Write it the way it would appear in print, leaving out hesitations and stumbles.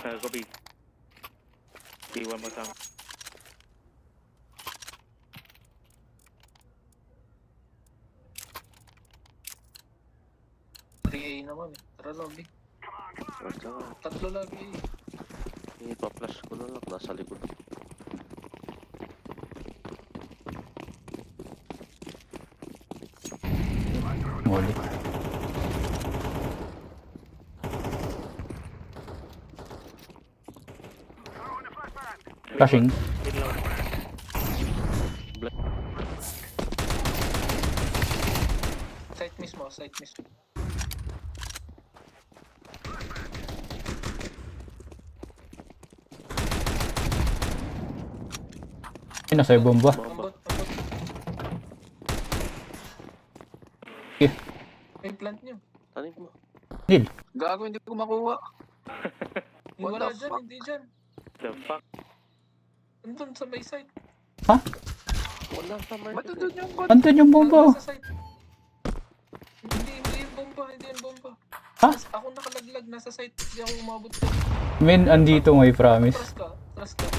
Go B. B1 mo tama. A naman eh. Tara lobby. Basta nga. Tatlo lagi eh. Ipa-flash ko na lang. Nasa likod. Muli. Flashing. Hit lang. Site mismo, site mismo. Ay, nasa yung bomba. Ambot. Okay. May plant nyo. Tanim mo. Nil. Gago, hindi ko makuha. What Wala the dyan, fuck? hindi dyan. The fuck? Andun sa may site. Ha? Wala sa market. Ba't andun yung bot? Andun yung bomba. Nasa site. Hindi yung bomba, hindi yung bomba. Ha? Ako nakalaglag, nasa site. Hindi ako umabot dyan. Men, andito may promise. Trust ka.